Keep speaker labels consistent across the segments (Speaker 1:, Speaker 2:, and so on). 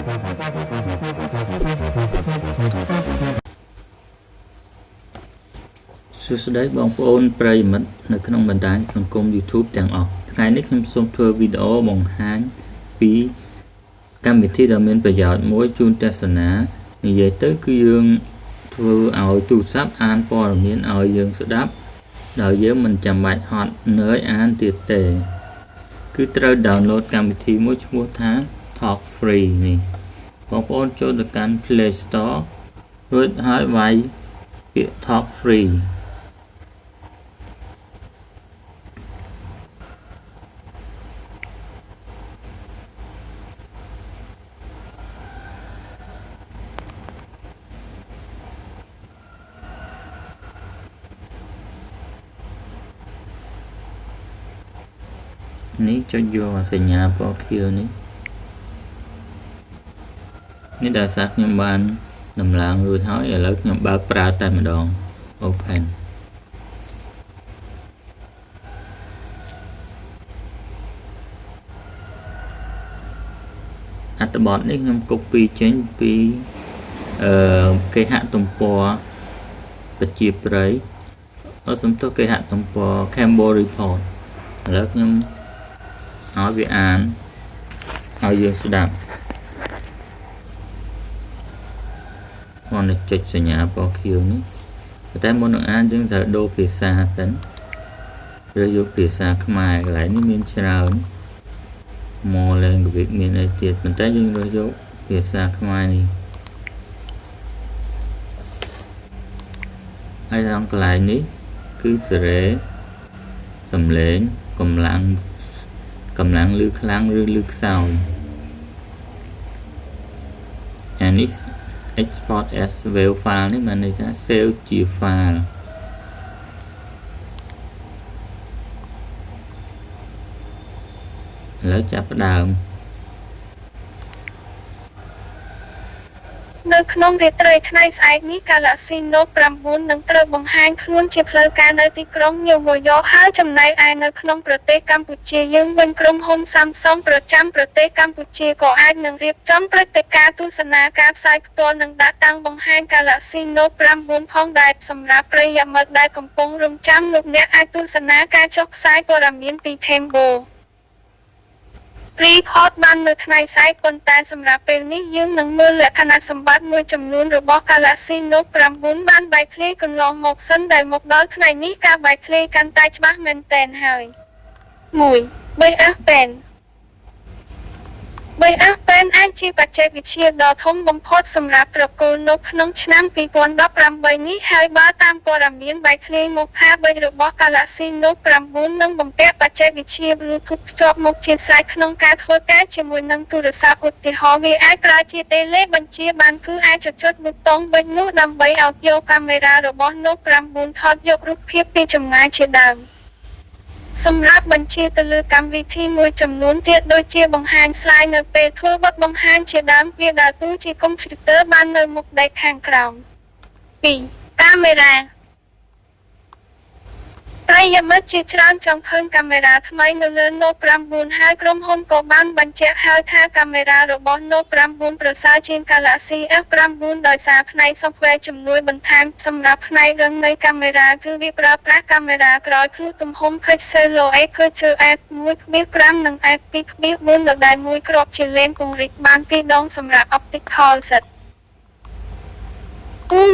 Speaker 1: សួស្តីបងប្អូនប្រិយមិត្តនៅក្នុងបណ្ដាញសង្គម YouTube ទាំងអស់ថ្ងៃនេះខ្ញុំសូមធ្វើវីដេអូបង្ហាញពីកម្មវិធីដ៏មានប្រយោជន៍មួយជូនទស្សនានិយាយទៅគឺយើងធ្វើឲ្យទូរស័ព្ទអានព័ត៌មានឲ្យយើងស្ដាប់ដោយយើងមិនចាំបាច់ហត់នឿយអានទៀតទេគឺត្រូវ download កម្មវិធីមួយឈ្មោះថា Talk Free នេះបងប្អូនចូលទៅកាន់ Play Store រួចហើយវាយពាក្យ Talk Freeនេះចុចយកសញ្ញាពណ៌ខៀវនេះដែលសារខ្ញុំបានដំឡើងរួចហើយឥឡូវខ្ញុំបើកប្រើតែម្ដង Open អត្ថបទនេះខ្ញុំ copy ចេញពីគេហទំព័រប្រជាប្រិយសំទោសគេហទំព័រ KHMER Report ឥឡូវខ្ញុំឲ្យវាអានឲ្យយើងស្ដាប់គាត់នឹងចុចសញ្ញាពណ៌ខៀវនេះតែមុននឹងអានយើងត្រូវដូរភាសាសិនឬយកភាសាខ្មែរកន្លែងនេះមានច្រើន more language មានអីទៀតប៉ុន្តែយើងរើសយកភាសាខ្មែរនេះហើយកន្លែងនេះគឺសេរីសំឡេងកម្លាំងឮខ្លាំងឬឮខ្សោយ and is export as wave file នេះមានន័យថា save ជា file ឥឡូវចាប់ផ្ដើម
Speaker 2: នៅក្នុងរាត្រីថ្ងៃស្អែកនេះ Galaxy Note 9 នឹងត្រូវបង្ហាញខ្លួនជាផ្លូវការនៅទីក្រុងញូវយ៉កហើយចំណែកឯនៅក្នុងប្រទេសកម្ពុជាយើងវិញក្រុមហ៊ុន Samsung ប្រចាំប្រទេសកម្ពុជាក៏អាចនឹងរៀបចំព្រឹត្តិការណ៍ទស្សនាការផ្សាយផ្ទាល់និងដាក់តាំងបង្ហាញ Galaxy Note 9 ផងដែរសម្រាប់ប្រិយមិត្តដែលកំពុងរង់ចាំលោកអ្នកអាចទស្សនាការចុះផ្សាយព័ត៌មានពី KHMER Report បាននៅថ្ងៃស្អែកប៉ុន្តែសម្រាប់ពេលនេះយើងនឹងមើលលក្ខណៈសម្បត្តិមួយចំនួនរបស់ Galaxy Note 9 បានបែកធ្លាយកន្លងមកសិនដែលមកដល់ថ្ងៃនេះការបែកធ្លាយកាន់តែច្បាស់មែនទែនហើយ 1. BF Pen BF Pen អាចជាបច្ចេកវិទ្យាដ៏ធំបំផុតសម្រាប់ប្រគល់នៅក្នុងឆ្នាំ2018នេះហើយបើតាមព័ត៌មានបែកធ្លាយមកថា3របស់ Galaxy Note 9 នឹងបំពាក់បច្ចេកវិទ្យា Bluetooth ភ្ជាប់មុខជាស្រេចក្នុងការធ្វើការជាមួយនឹងទូរស័ព្ទឧទាហរណ៍វាអាចប្រើជាតេឡេបញ្ជាបានគឺអាចចុចប៊ូតុងប៊ិចនោះដើម្បីឲ្យយកកាមេរ៉ារបស់ Note 9 ថតយករូបភាពពីចម្ងាយជាដើមសម្រាប់បញ្ជាទៅលើកម្មវិធីមួយចំនួនទៀតដូចជាបង្ហាញ slide នៅពេលធ្វើបទបង្ហាញជាដើមវាដើរតួជាកុំព្យូទ័របាននៅមុខដៃខាងក្រោម 2. កាមេរ៉ាប្រិយមិត្តជាច្រើនចង់ឃើញកាមេរ៉ាថ្មីនៅលើ Note 9 ហើយក្រុមហ៊ុនក៏បានបញ្ជាក់ហើយថាកាមេរ៉ារបស់ Note 9 ប្រសើរជាង Galaxy S9 ដោយសារផ្នែក software ជំនួយបន្ថែមសម្រាប់ផ្នែករឹងនៃកាមេរ៉ាគឺវាប្រើប្រាស់កាមេរ៉ាក្រោយភ្លុះទំហំ pixel aperture f1.5 និង f2.4 ដែលមួយគ្រាប់ជា lens ពង្រីកបាន2ដងសម្រាប់ optical set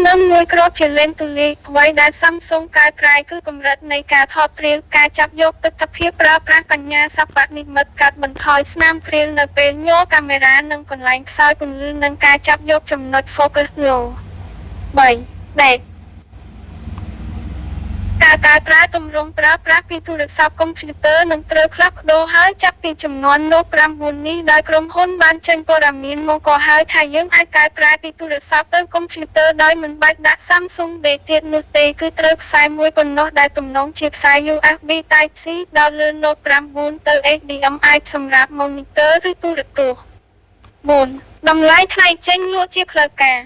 Speaker 2: នឹងមួយគ្រាប់ជាលេនទូលាយអ្វីដែល Samsung កែប្រែគឺកម្រិតនៃការថតព្រាលការចាប់យកទិដ្ឋភាពប្រើប្រាស់បញ្ញាសិប្បនិម្មិតកាត់បន្ថយស្នាមព្រាលនៅពេលញ័រកាមេរ៉ានិងកន្លែងខ្សោយពន្លឺនិងការចាប់យកចំណុច focus low 3. Depthការកែប្រែទម្រង់ប្រើប្រាស់ពីទូរស័ព្ទកុំព្យូទ័រនឹងត្រូវផ្លាស់ប្ដូរហើយចាប់ពីចំនួន Note 9 នេះដោយក្រុមហ៊ុនបានចេញព័ត៌មានមកក៏ហើយថាយើងអាចកែប្រែពីទូរស័ព្ទទៅកុំព្យូទ័រដោយមិនបាច់ដាក់ Samsung ដេទៀតនោះទេគឺត្រូវខ្សែមួយប៉ុណ្ណោះដែលទំនងជាខ្សែ USB Type-C ដល់លើ Note 9 ទៅ HDMI សម្រាប់ monitor ឬទូរទស្សន៍ 4. តម្លៃថ្លៃចេញលក់ជាផ្លូវការ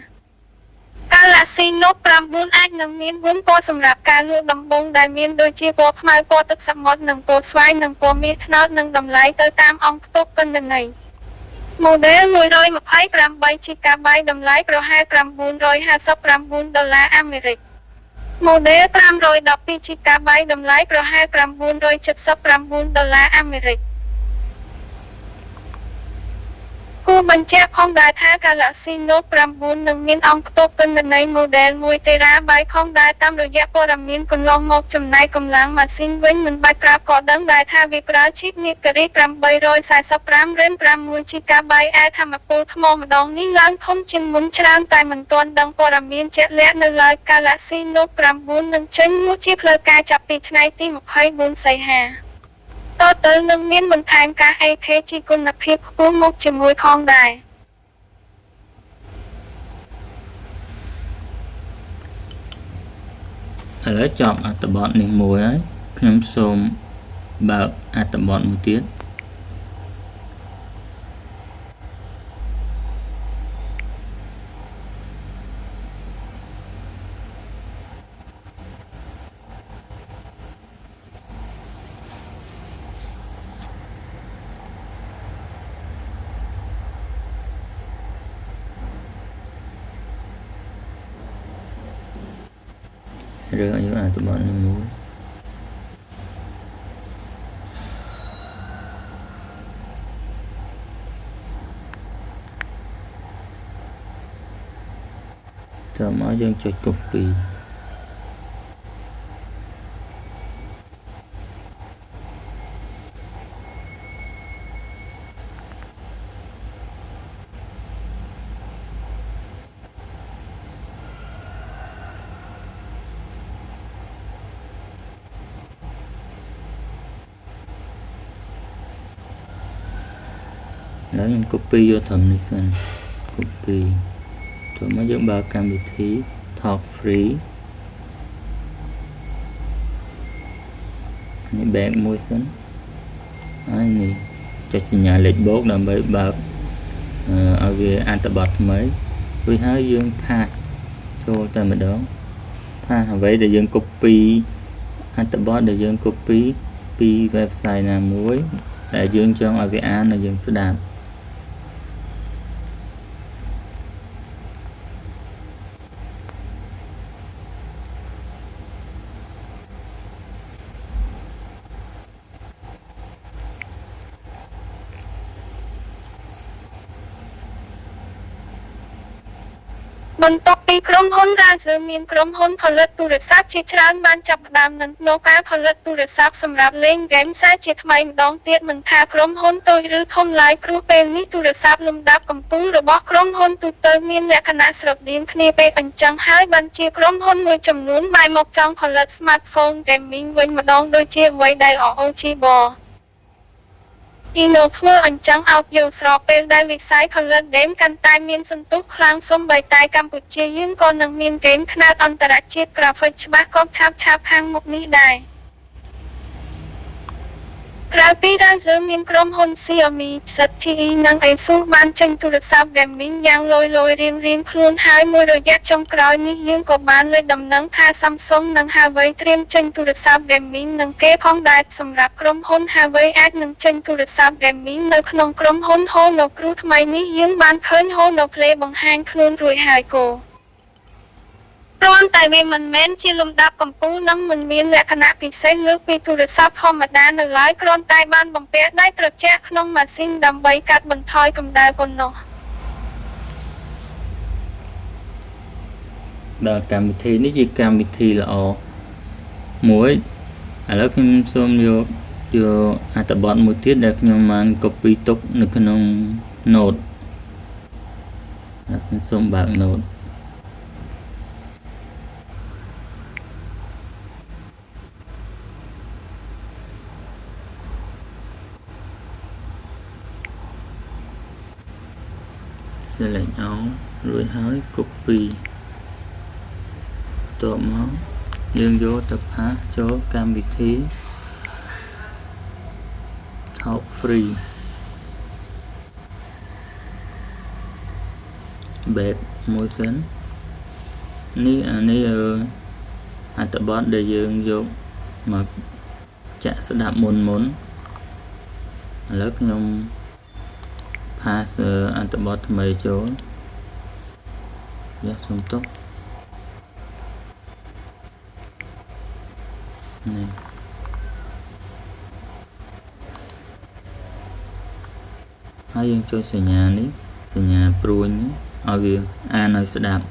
Speaker 2: Galaxy Note 9 អាចនឹងមាន4ពណ៌សម្រាប់ការលក់ដំបូងដែលមានដូចជាពណ៌ខ្មៅពណ៌ទឹកសមុទ្រនិងពណ៌ស្វាយនិងពណ៌មាសត្នោតនិងតម្លៃទៅតាមអង្គផ្ទុកទិន្នន័យ Model 128 GB តម្លៃប្រហែល$959 អាមេរិក Model 512 GB តម្លៃប្រហែល$979 អាមេរិក គួរបញ្ជាក់ផងដែរថា Galaxy Note 9 នឹងមានអង្គផ្ទុកទិន្នន័យ Model 1 TB ផងដែរតាមរយៈព័ត៌មានកន្លងមកចំណែកកម្លាំងម៉ាស៊ីនវិញមិនបាច់ប្រាប់ក៏ដឹងដែរថាវាប្រើឈីប Niagara 845 RAM 6 GB ឯថាមពលថ្មម្ដងនេះឡើងធំជាងមុនច្រើនតែមិនទាន់ដឹងព័ត៌មានជាក់លាក់នៅឡើយ Galaxy Note 9 នឹងចេញលក់ជាផ្លូវការចាប់ពីថ្ងៃទី24 សីហា តទៅនឹងមានបន្ថែមការ AKG គុណភាពខ្ពស់មកជាមួយផងដែរ
Speaker 1: ឥឡូវចប់អត្ថបទនេះមួយហើយខ្ញុំសូមបើកអត្ថបទមួយទៀតរឿងអាយុអត្ថបទនេះមួយតើមកយើងចុច copy แล้วខ្ញុំ copy យកត្រឹមនេះសិន copy តោះមកយើងបើកកម្មវិធី Talk Free នេះ back មួយសិនហើយនេះចុចសញ្ញាលេខបូកដើម្បីបើកឲ្យវាអត្ថបទថ្មីរួចហើយយើង pass ចូលតែម្ដង pass អ្វីដែលយើង copy អត្ថបទដែលយើង copy ពី website ណាមួយដែលយើងចង់ឲ្យវាអានហើយយើងស្ដាប់
Speaker 2: បន្ទាប់ពីក្រុមហ៊ុន Razer មានក្រុមហ៊ុនផលិតទូរស័ព្ទជាច្រើនបានចាប់ផ្ដើមនៅការផលិតទូរស័ព្ទសម្រាប់លេងហ្គេមខ្សែជាថ្មីម្ដងទៀតមិនថាក្រុមហ៊ុនតូចឬធំឡើយព្រោះពេលនេះទូរស័ព្ទលំដាប់កំពូលរបស់ក្រុមហ៊ុនទូទៅមានលក្ខណៈស្រដៀងគ្នាពេកអញ្ចឹងហើយបានជាក្រុមហ៊ុនមួយចំនួនបែរមកចង់ផលិត Smartphone Gaming វិញម្ដងដូចជាអ្វីដែល ROG Ino ធ្វើអញ្ចឹងឲ្យយកស្របពេលដែលវិស័យផលិតហ្គេមកាន់តែមានសន្ទុះខ្លាំងសូម្បីតែកម្ពុជាយើងក៏នឹងមានហ្គេមខ្នាតអន្តរជាតិ graphic ច្បាស់ក៏ឆាប់ខាងមុខនេះដែរ ក្រៅពី Razer មានក្រុមហ៊ុន Xiaomi, ZTE និង Asus បានចេញទូរស័ព្ទ Gaming យ៉ាងលយរៀងខ្លួនហើយមួយរយៈចុងក្រោយនេះយើងក៏បានលើកដំណឹងថា Samsung និង Huawei ត្រៀមចេញទូរស័ព្ទ Gaming នឹងគេផងដែរសម្រាប់ក្រុមហ៊ុន Huawei អាចនឹងចេញទូរស័ព្ទ Gaming នៅក្នុងក្រុមហ៊ុន Honor ព្រោះថ្មីនេះយើងបានឃើញ Honor Play បង្ហាញខ្លួនរួចហើយគោ គ្រាន់តែវាមិនមែនជាលំដាប់កំពូលនិងមិនមានលក្ខណៈពិសេសលើសពីទូរស័ព្ទធម្មតានៅឡើយគ្រាន់តែបានបំពាក់ដៃត្រជាក់ក្នុងម៉ាស៊ីនដើម្បីកាត់បន្ថយកម្ដៅប៉ុណ្ណោះ
Speaker 1: ដល់កម្មវិធីនេះជាកម្មវិធីល្អមួយឥឡូវខ្ញុំសូមយកអត្ថបទមួយទៀតដែលខ្ញុំបាន copy ទុកនៅក្នុង note ខ្ញុំសូមបើក note select all រួចហើយ copy តបមកយើងយកទៅផាសចូលកម្មវិធី Talk Free back មួយសិននេះអត្ថបទដែលយើងយកមកចាក់ស្ដាប់មុនឥឡូវខ្ញុំផ pass អត្ថបទថ្មីចូលយកសុំទុកនេះហើយយើងចុចសញ្ញានេះសញ្ញាព្រួញឲ្យវាអានឲ្យស្ដាប់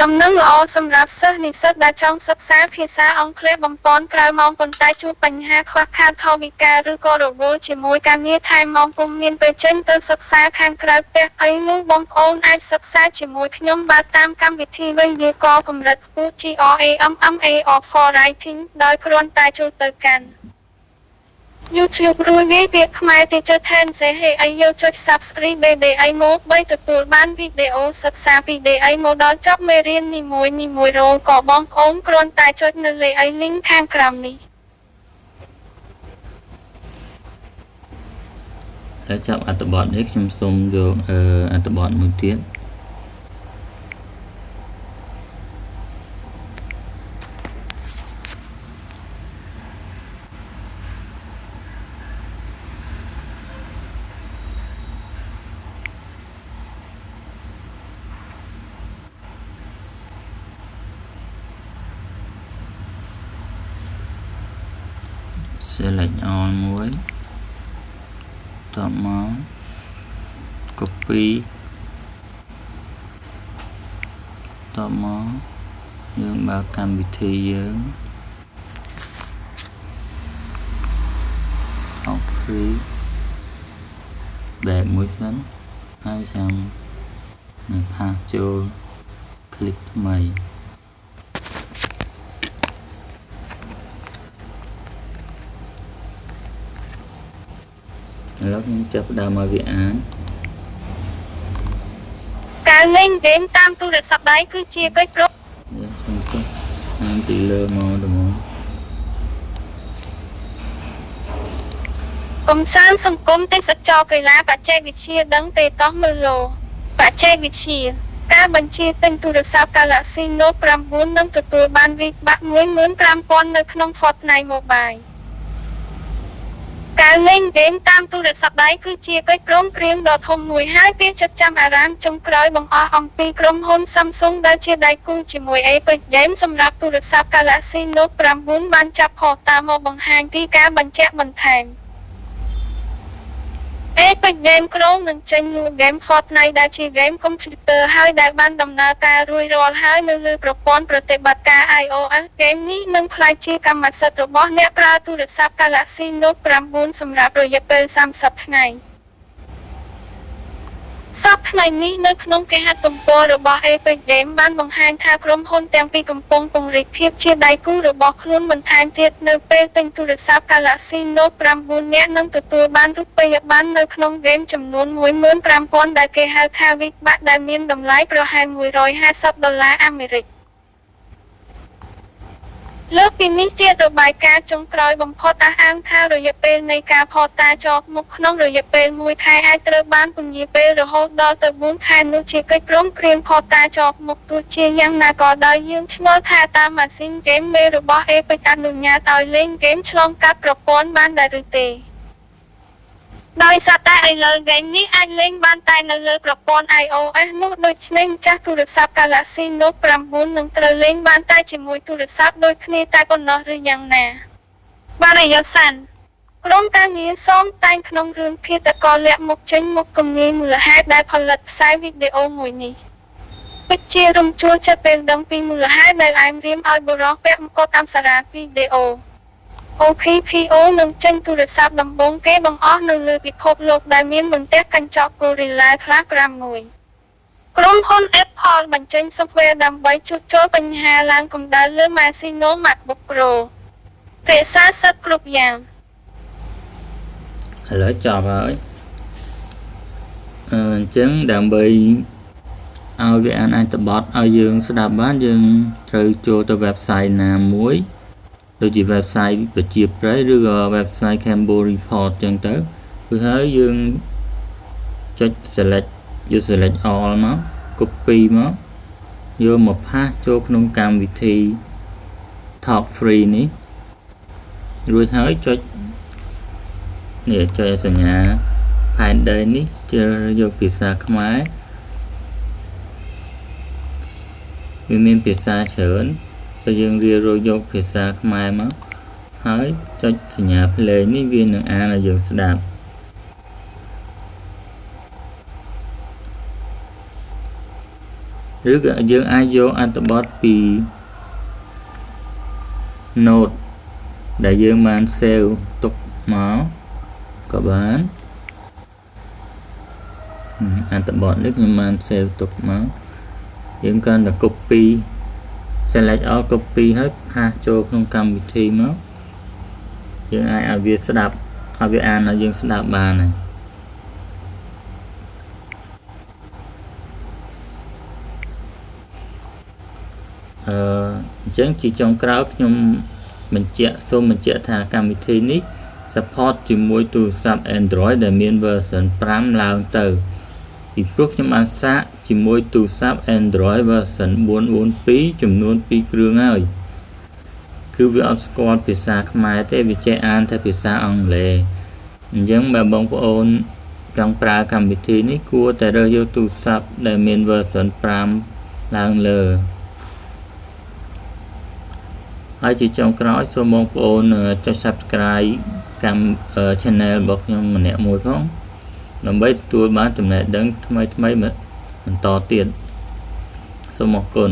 Speaker 2: ដំណឹងល្អសម្រាប់សិស្សនិស្សិតដែលចង់សិក្សាភាសាអង់គ្លេសបំពេញក្រៅម៉ោងប៉ុន្តែជួបបញ្ហាខ្វះខាតថវិកាឬក៏រវល់ជាមួយការងារថែមម៉ោងពុំមានពេលចេញទៅសិក្សាខាងក្រៅផ្ទះអីនោះបងប្អូនអាចសិក្សាជាមួយខ្ញុំបានតាមកម្មវិធីវេយ្យាករណ៍កម្រិតខ្ពស់ KHMER for Writing ដោយគ្រាន់តែចូលទៅកាន់ YouTube រួចវាយពាក្យខ្មែរ Teacher ថែនសេហេអីយកចុច Subscribe đểអីមកបីទទួលបានវីដេអូសិក្សាពី đểអីមកដល់ចប់មេរៀននីមួយៗរងក៏បងប្អូនគ្រាន់តែចុចនៅលេខអី link ខាងក្រោមនេះ
Speaker 1: ហើយចាប់អត្ថបទនេះខ្ញុំសូមយកអត្ថបទមួយទៀត select all មួយតបមក copy តបមកយើងបើកកម្មវិធីយើងអុក free បែបមួយសិនហើយចាំនឹងផាសចូល click ថ្មី ឥឡូវខ្ញុំចាប់ផ្ដើមឲ្យវាអាន
Speaker 2: ការលេងហ្គេមតាមទូរស័ព្ទដៃគឺជាកិច្ចព្រម
Speaker 1: ខ្ញុំចុះអានពីលើមកដល់មក
Speaker 2: កំសាន្តសង្គមទេសចរកីឡាបច្ចេកវិទ្យាដឹងទេតោះមើលលោបច្ចេកវិទ្យាការបញ្ជាទិញទូរស័ព្ទ Galaxy Note 9 នឹងទទួលបានវិបត្តិ 15000 នៅក្នុង Fortnite Mobile ការលេងហ្គេមតាមទូរស័ព្ទដៃគឺជាកិច្ចព្រមព្រៀងដ៏ធំមួយហើយវាចាត់ចាំអារ៉ាមចុងក្រោយបង្អស់អំពីក្រុមហ៊ុន Samsung ដែលជាដៃគូជាមួយ Epic Games សម្រាប់ទូរស័ព្ទ Galaxy Note 9 បានចាប់ផុសតាមមកបង្ហាញពីការបញ្ជាក់បន្ថែម Epic Games ក្រុងនឹងចេញលក់ហ្គេម Fortnite ដែលជាហ្គេមកុំព្យូទ័រហើយដែលបានដំណើរការរួចរាល់ហើយនៅលើប្រព័ន្ធប្រតិបត្តិការ iOS ហ្គេមនេះនឹងក្លាយជាកម្មសិទ្ធិរបស់អ្នកប្រើទូរស័ព្ទ Galaxy Note 9 សម្រាប់រយៈពេល30ថ្ងៃ សប្តាហ៍ថ្ងៃនេះនៅក្នុងគេហទំព័ររបស់ Epic Games បានបង្ហាញថាក្រុមហ៊ុនទាំងពីរកំពុងពង្រីកភាពជាដៃគូរបស់ខ្លួនបន្ថែមទៀតនៅពេលទិញទូរស័ព្ទ Galaxy Note 9 អ្នកនឹងទទួលបានរូបិយប័ណ្ណនៅក្នុងហ្គេមចំនួន 15000 ដែលគេហៅថា V-Bucks ដែលមានតម្លៃប្រហែល $150 អាមេរិក លើសពីនេះទៀតរបាយការណ៍ចុងក្រោយបំផុតអះអាងថារយៈពេលនៃការផតតាជាប់មុខក្នុងរយៈពេល1ខែអាចត្រូវបានពន្យាពេលរហូតដល់ទៅ4ខែនោះជាកិច្ចព្រមព្រៀងផតតាជាប់មុខទោះជាយ៉ាងណាក៏ដោយយើងឆ្ងល់ថាតាមម៉ាស៊ីនហ្គេមមេរបស់ Epic អនុញ្ញាតឲ្យលេងហ្គេមឆ្លងកាត់ប្រព័ន្ធបានដែរឬទេ ដោយសារតែឥឡូវហ្គេមនេះអាចលេងបានតែនៅលើប្រព័ន្ធ iOS នោះដូច្នេះម្ចាស់ទូរស័ព្ទ Galaxy Note 9 នឹងត្រូវលេងបានតែជាមួយទូរស័ព្ទដូចគ្នាតែប៉ុណ្ណោះឬយ៉ាងណា បាទអាយុសានក្រុមការងារសមតែងក្នុងរឿងភាតកលាក់មុខចេញមុខគំងាយមូលហេតុដែលផលិតផ្សាយវីដេអូមួយនេះពិតជារំជួលចិត្តពេលដឹងពីមូលហេតុដែលអែមរៀមឲ្យបុរសពាក់មកុដអប្សរាវីដេអូ OPPO នឹងចេញទូរស័ព្ទដំបូងគេបង្អស់នៅលើពិភពលោកដែលមានបន្ទះកញ្ចក់ Gorilla Glass 5 ក្រុមហ៊ុន Apple បញ្ចេញ software ដើម្បីជួសជុលបញ្ហាឡើងកម្ដៅលើម៉ាស៊ីណូ MacBook Pro រក្សាសិទ្ធិគ្រប់យ៉ាង
Speaker 1: ឥឡូវចប់ហើយអញ្ចឹងដើម្បីឲ្យវាអានអត្ថបទឲ្យយើងស្ដាប់បានយើងត្រូវចូលទៅ website ណាមួយដូចជា website ប្រជាប្រិយឬក៏ website KHMER report ចឹងទៅគឺហើយយើងចុច select all មក copy មកយកមកផាសចូលក្នុងកម្មវិធី Talk Free នេះរួចហើយចុច នេះចុចសញ្ញាផែនដីនេះជ្រើសរើសយកភាសាខ្មែរវាមានភាសាច្រើនតែយើងរៀបរកយកភាសាខ្មែរមកហើយចុចសញ្ញា play នេះវានឹងអានឲ្យយើងស្ដាប់ឬក៏យើងអាចយកអត្ថបទពី note ដែលយើងបាន save ទុកមកក៏បានអត្ថបទនេះខ្ញុំបាន save ទុកមកយើងគ្រាន់តែ copy select all copy ហើយផាសចូលក្នុងកម្មវិធីមកយើងអាចឲ្យវាស្ដាប់ឲ្យវាអានឲ្យយើងស្ដាប់បានហើយអញ្ចឹងជាចុងក្រោយខ្ញុំសូមបញ្ជាក់ថាកម្មវិធីនេះ support ជាមួយទូរស័ព្ទ Android ដែលមាន version 5 ឡើងទៅពីព្រោះខ្ញុំបានសាកជាមួយទូរស័ព្ទ Android version 442 ចំនួន 2 គ្រឿងហើយគឺវាអត់ស្គាល់ភាសាខ្មែរទេវាចេះអានតែភាសាអង់គ្លេសអញ្ចឹងបើបងប្អូនចង់ប្រើកម្មវិធីនេះគួរតែរើសយកទូរស័ព្ទដែលមាន version 5 ឡើងលើហើយជាចុងក្រោយសូមបងប្អូនចុច Subscribe កម្ម Channel របស់ខ្ញុំម្នាក់មួយផងដើម្បីទទួលបានចំណេះដឹងថ្មីៗបន្តទៀតសូមអរគុណ